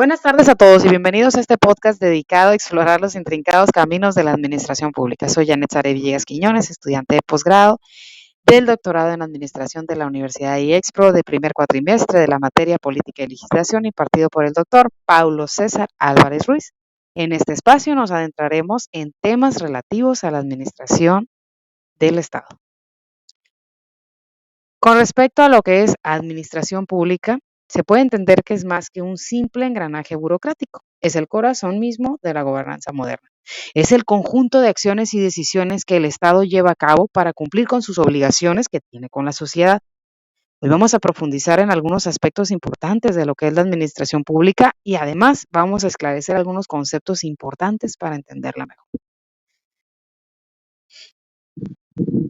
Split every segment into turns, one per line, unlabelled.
Buenas tardes a todos y bienvenidos a este podcast dedicado a explorar los intrincados caminos de la administración pública. Soy Janet Sare Villegas Quiñones, estudiante de posgrado del doctorado en Administración de la Universidad IEXPRO de primer cuatrimestre de la materia Política y Legislación impartido por el doctor Paulo César Álvarez Ruiz. En este espacio nos adentraremos en temas relativos a la administración del Estado. Con respecto a lo que es administración pública, se puede entender que es más que un simple engranaje burocrático. Es el corazón mismo de la gobernanza moderna. Es el conjunto de acciones y decisiones que el Estado lleva a cabo para cumplir con sus obligaciones que tiene con la sociedad. Hoy vamos a profundizar en algunos aspectos importantes de lo que es la administración pública y además vamos a esclarecer algunos conceptos importantes para entenderla mejor.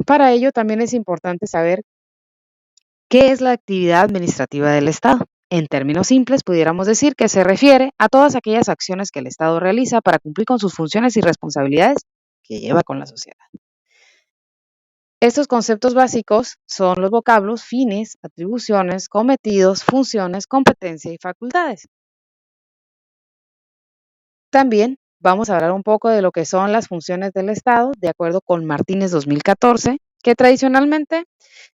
Para ello también es importante saber ¿qué es la actividad administrativa del Estado? En términos simples, pudiéramos decir que se refiere a todas aquellas acciones que el Estado realiza para cumplir con sus funciones y responsabilidades que lleva con la sociedad. Estos conceptos básicos son los vocablos fines, atribuciones, cometidos, funciones, competencia y facultades. También vamos a hablar un poco de lo que son las funciones del Estado, de acuerdo con Martínez 2014, que tradicionalmente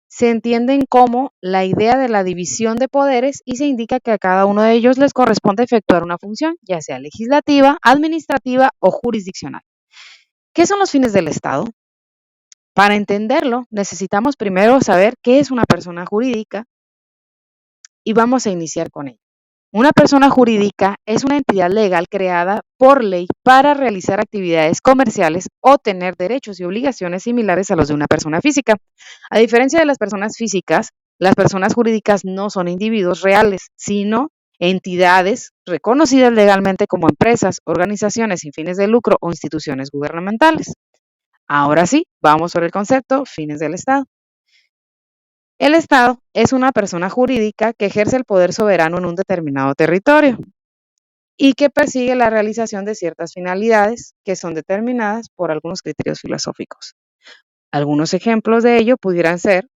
se entienden como la idea de la división de poderes y se indica que a cada uno de ellos les corresponde efectuar una función, ya sea legislativa, administrativa o jurisdiccional. ¿Qué son los fines del Estado? Para entenderlo, necesitamos primero saber qué es una persona jurídica y vamos a iniciar con ello. Una persona jurídica es una entidad legal creada por ley para realizar actividades comerciales o tener derechos y obligaciones similares a los de una persona física. A diferencia de las personas físicas, las personas jurídicas no son individuos reales, sino entidades reconocidas legalmente como empresas, organizaciones sin fines de lucro o instituciones gubernamentales. Ahora sí, vamos sobre el concepto fines del Estado. El Estado es una persona jurídica que ejerce el poder soberano en un determinado territorio y que persigue la realización de ciertas finalidades que son determinadas por algunos criterios filosóficos. Algunos ejemplos de ello pudieran ser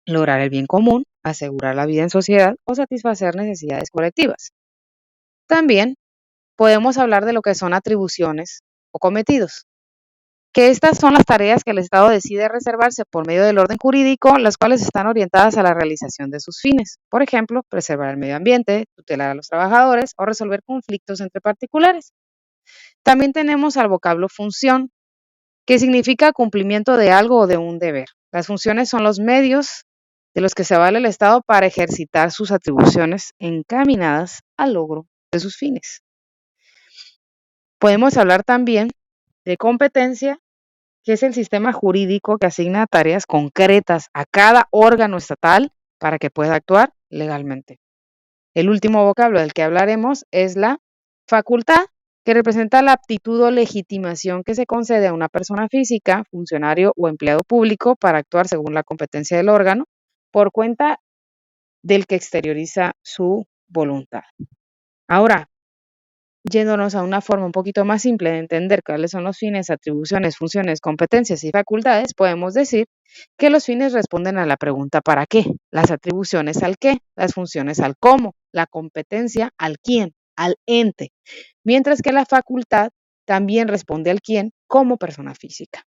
lograr el bien común, asegurar la vida en sociedad o satisfacer necesidades colectivas. También podemos hablar de lo que son atribuciones o cometidos, que estas son las tareas que el Estado decide reservarse por medio del orden jurídico, las cuales están orientadas a la realización de sus fines. Por ejemplo, preservar el medio ambiente, tutelar a los trabajadores o resolver conflictos entre particulares. También tenemos al vocablo función, que significa cumplimiento de algo o de un deber. Las funciones son los medios de los que se vale el Estado para ejercitar sus atribuciones encaminadas al logro de sus fines. Podemos hablar también de competencia, que es el sistema jurídico que asigna tareas concretas a cada órgano estatal para que pueda actuar legalmente. El último vocablo del que hablaremos es la facultad, que representa la aptitud o legitimación que se concede a una persona física, funcionario o empleado público para actuar según la competencia del órgano por cuenta del que exterioriza su voluntad. Ahora, yéndonos a una forma un poquito más simple de entender cuáles son los fines, atribuciones, funciones, competencias y facultades, podemos decir que los fines responden a la pregunta ¿para qué? Las atribuciones al qué, las funciones al cómo, la competencia al quién, al ente, mientras que la facultad también responde al quién como persona física.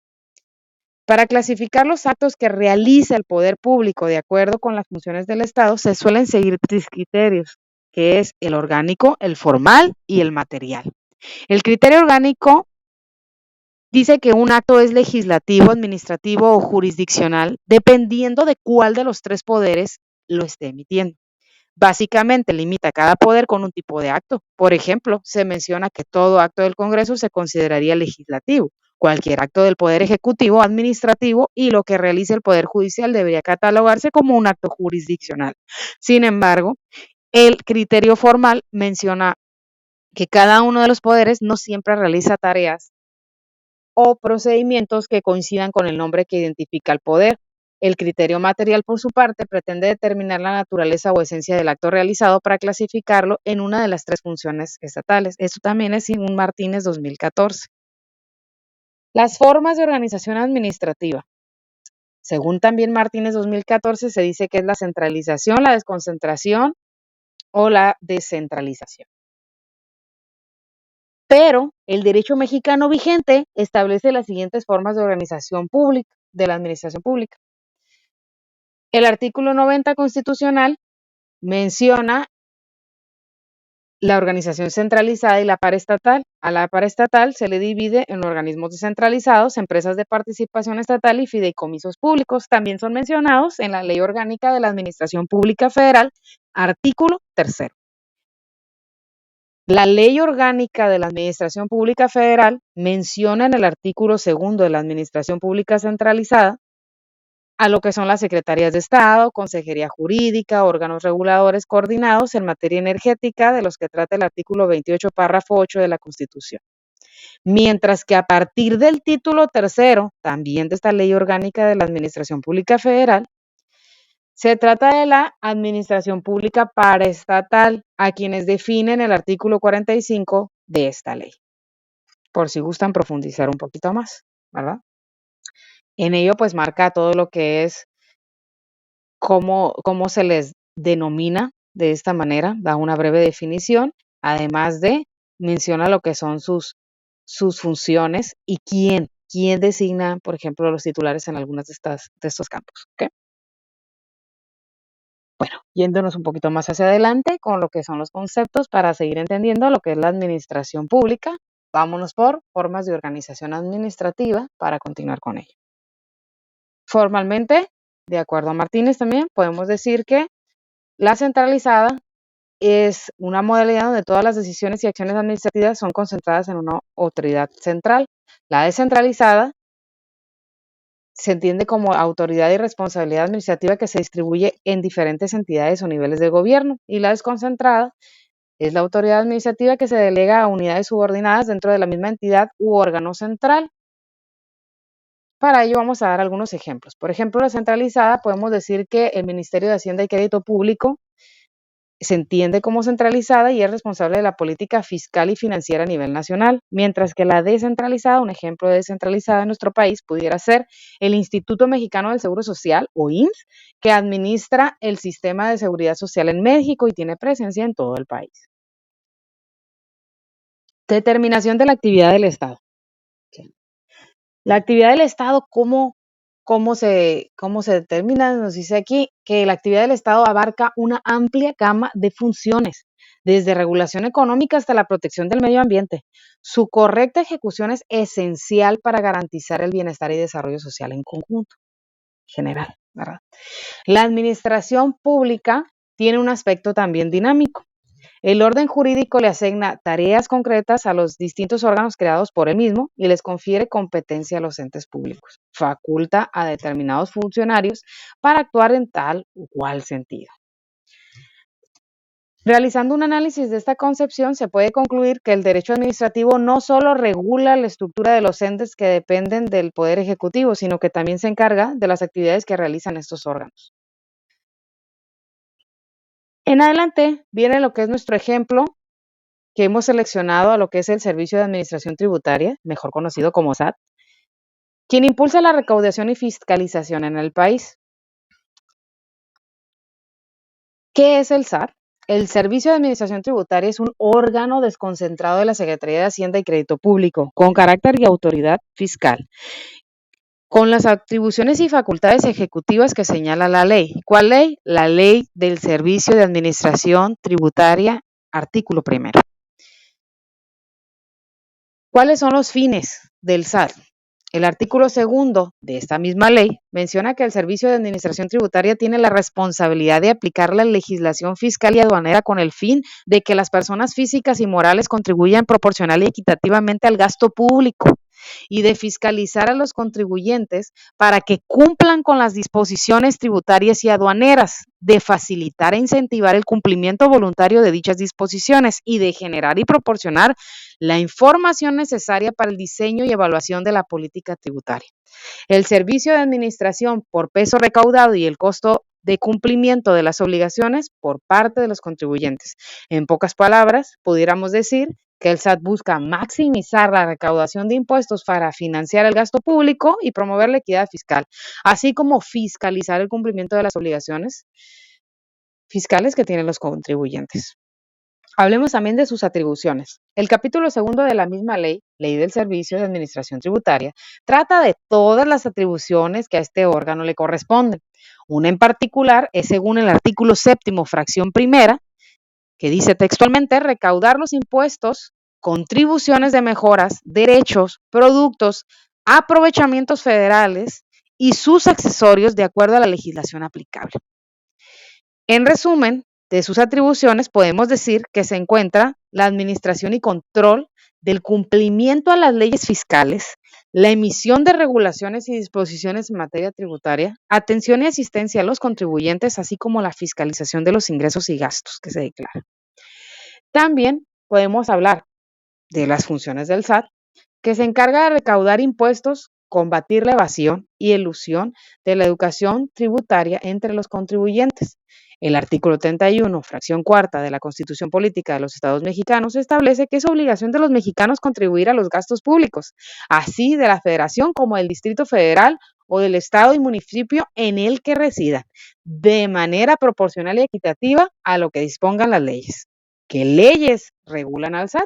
Para clasificar los actos que realiza el poder público de acuerdo con las funciones del Estado, se suelen seguir tres criterios, que es el orgánico, el formal y el material. El criterio orgánico dice que un acto es legislativo, administrativo o jurisdiccional, dependiendo de cuál de los tres poderes lo esté emitiendo. Básicamente limita cada poder con un tipo de acto. Por ejemplo, se menciona que todo acto del Congreso se consideraría legislativo, cualquier acto del Poder Ejecutivo, administrativo y lo que realice el Poder Judicial debería catalogarse como un acto jurisdiccional. Sin embargo, el criterio formal menciona que cada uno de los poderes no siempre realiza tareas o procedimientos que coincidan con el nombre que identifica al poder. El criterio material, por su parte, pretende determinar la naturaleza o esencia del acto realizado para clasificarlo en una de las tres funciones estatales. Esto también es un Martínez 2014. Las formas de organización administrativa. Según también Martínez 2014, se dice que es la centralización, la desconcentración o la descentralización. Pero el derecho mexicano vigente establece las siguientes formas de organización pública, de la administración pública. El artículo 90 constitucional menciona la organización centralizada y la paraestatal. A la paraestatal se le divide en organismos descentralizados, empresas de participación estatal y fideicomisos públicos. También son mencionados en la Ley Orgánica de la Administración Pública Federal, artículo 3. La Ley Orgánica de la Administración Pública Federal menciona en el artículo 2 de la Administración Pública Centralizada a lo que son las secretarías de Estado, consejería jurídica, órganos reguladores coordinados en materia energética, de los que trata el artículo 28, párrafo 8 de la Constitución. Mientras que a partir del título 3, también de esta Ley Orgánica de la Administración Pública Federal, se trata de la administración pública paraestatal, a quienes definen el artículo 45 de esta ley, por si gustan profundizar un poquito más, ¿verdad? En ello, pues marca todo lo que es cómo se les denomina de esta manera, da una breve definición, además de menciona lo que son sus funciones y quién designa, por ejemplo, los titulares en algunas de estos campos. ¿Ok? Bueno, yéndonos un poquito más hacia adelante con lo que son los conceptos para seguir entendiendo lo que es la administración pública, vámonos por formas de organización administrativa para continuar con ello. Formalmente, de acuerdo a Martínez también, podemos decir que la centralizada es una modalidad donde todas las decisiones y acciones administrativas son concentradas en una autoridad central. La descentralizada se entiende como autoridad y responsabilidad administrativa que se distribuye en diferentes entidades o niveles de gobierno, y la desconcentrada es la autoridad administrativa que se delega a unidades subordinadas dentro de la misma entidad u órgano central. Para ello vamos a dar algunos ejemplos. Por ejemplo, la centralizada podemos decir que el Ministerio de Hacienda y Crédito Público se entiende como centralizada y es responsable de la política fiscal y financiera a nivel nacional, mientras que la descentralizada, un ejemplo de descentralizada en nuestro país, pudiera ser el Instituto Mexicano del Seguro Social, o IMSS, que administra el sistema de seguridad social en México y tiene presencia en todo el país. Determinación de la actividad del Estado. La actividad del Estado, ¿cómo se determina? Nos dice aquí que la actividad del Estado abarca una amplia gama de funciones, desde regulación económica hasta la protección del medio ambiente. Su correcta ejecución es esencial para garantizar el bienestar y desarrollo social en conjunto, general, ¿verdad? La administración pública tiene un aspecto también dinámico. El orden jurídico le asigna tareas concretas a los distintos órganos creados por él mismo y les confiere competencia a los entes públicos. Faculta a determinados funcionarios para actuar en tal o cual sentido. Realizando un análisis de esta concepción, se puede concluir que el derecho administrativo no solo regula la estructura de los entes que dependen del Poder Ejecutivo, sino que también se encarga de las actividades que realizan estos órganos. En adelante viene lo que es nuestro ejemplo, que hemos seleccionado a lo que es el Servicio de Administración Tributaria, mejor conocido como SAT, quien impulsa la recaudación y fiscalización en el país. ¿Qué es el SAT? El Servicio de Administración Tributaria es un órgano desconcentrado de la Secretaría de Hacienda y Crédito Público, con carácter y autoridad fiscal, con las atribuciones y facultades ejecutivas que señala la ley. ¿Cuál ley? La Ley del Servicio de Administración Tributaria, artículo 1. ¿Cuáles son los fines del SAT? El artículo 2 de esta misma ley menciona que el Servicio de Administración Tributaria tiene la responsabilidad de aplicar la legislación fiscal y aduanera con el fin de que las personas físicas y morales contribuyan proporcional y equitativamente al gasto público y de fiscalizar a los contribuyentes para que cumplan con las disposiciones tributarias y aduaneras, de facilitar e incentivar el cumplimiento voluntario de dichas disposiciones y de generar y proporcionar la información necesaria para el diseño y evaluación de la política tributaria. El servicio de administración por peso recaudado y el costo de cumplimiento de las obligaciones por parte de los contribuyentes. En pocas palabras, pudiéramos decir que el SAT busca maximizar la recaudación de impuestos para financiar el gasto público y promover la equidad fiscal, así como fiscalizar el cumplimiento de las obligaciones fiscales que tienen los contribuyentes. Hablemos también de sus atribuciones. El capítulo segundo de la misma ley, Ley del Servicio de Administración Tributaria, trata de todas las atribuciones que a este órgano le corresponden. Una en particular es según el artículo séptimo, fracción primera, que dice textualmente recaudar los impuestos, contribuciones de mejoras, derechos, productos, aprovechamientos federales y sus accesorios de acuerdo a la legislación aplicable. En resumen, de sus atribuciones podemos decir que se encuentra la administración y control del cumplimiento a las leyes fiscales, la emisión de regulaciones y disposiciones en materia tributaria, atención y asistencia a los contribuyentes, así como la fiscalización de los ingresos y gastos que se declaran. También podemos hablar de las funciones del SAT, que se encarga de recaudar impuestos, combatir la evasión y elusión de la educación tributaria entre los contribuyentes. El artículo 31, fracción cuarta de la Constitución Política de los Estados Mexicanos establece que es obligación de los mexicanos contribuir a los gastos públicos, así de la Federación como del Distrito Federal o del Estado y municipio en el que residan, de manera proporcional y equitativa a lo que dispongan las leyes. ¿Qué leyes regulan al SAT?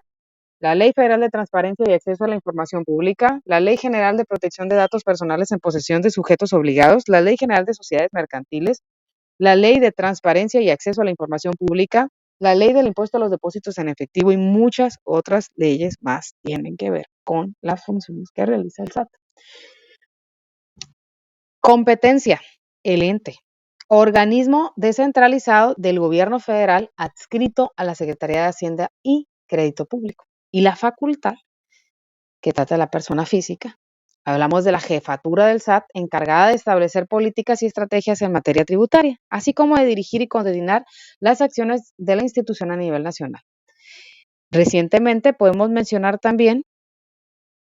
La Ley Federal de Transparencia y Acceso a la Información Pública, la Ley General de Protección de Datos Personales en posesión de sujetos obligados, la Ley General de Sociedades Mercantiles, la Ley de Transparencia y Acceso a la Información Pública, la Ley del Impuesto a los Depósitos en Efectivo y muchas otras leyes más tienen que ver con las funciones que realiza el SAT. Competencia, el ente. Organismo descentralizado del gobierno federal adscrito a la Secretaría de Hacienda y Crédito Público. Y la facultad que trata de la persona física. Hablamos de la jefatura del SAT encargada de establecer políticas y estrategias en materia tributaria, así como de dirigir y coordinar las acciones de la institución a nivel nacional. Recientemente podemos mencionar también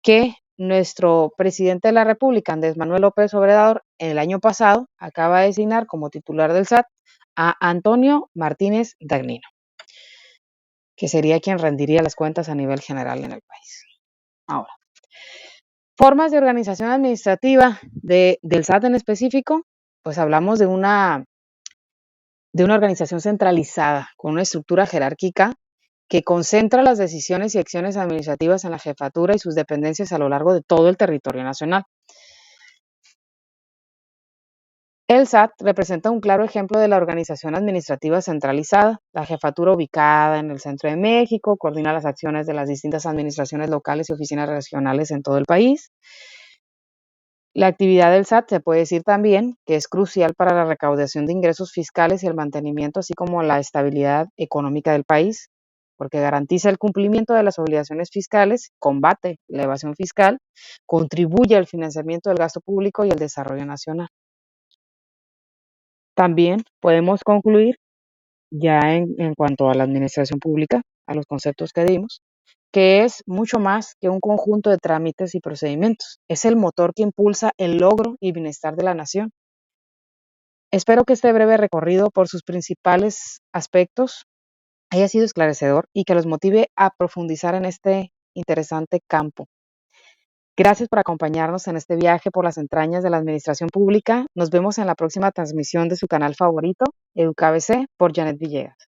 que nuestro presidente de la República, Andrés Manuel López Obrador, el año pasado acaba de designar como titular del SAT a Antonio Martínez Dagnino, que sería quien rendiría las cuentas a nivel general en el país. Ahora, formas de organización administrativa del SAT en específico, pues hablamos de una organización centralizada con una estructura jerárquica que concentra las decisiones y acciones administrativas en la jefatura y sus dependencias a lo largo de todo el territorio nacional. El SAT representa un claro ejemplo de la organización administrativa centralizada. La jefatura ubicada en el centro de México coordina las acciones de las distintas administraciones locales y oficinas regionales en todo el país. La actividad del SAT se puede decir también que es crucial para la recaudación de ingresos fiscales y el mantenimiento, así como la estabilidad económica del país, porque garantiza el cumplimiento de las obligaciones fiscales, combate la evasión fiscal, contribuye al financiamiento del gasto público y el desarrollo nacional. También podemos concluir, ya en cuanto a la administración pública, a los conceptos que dimos, que es mucho más que un conjunto de trámites y procedimientos. Es el motor que impulsa el logro y bienestar de la nación. Espero que este breve recorrido por sus principales aspectos haya sido esclarecedor y que los motive a profundizar en este interesante campo. Gracias por acompañarnos en este viaje por las entrañas de la administración pública. Nos vemos en la próxima transmisión de su canal favorito, EducaBC, por Janet Villegas.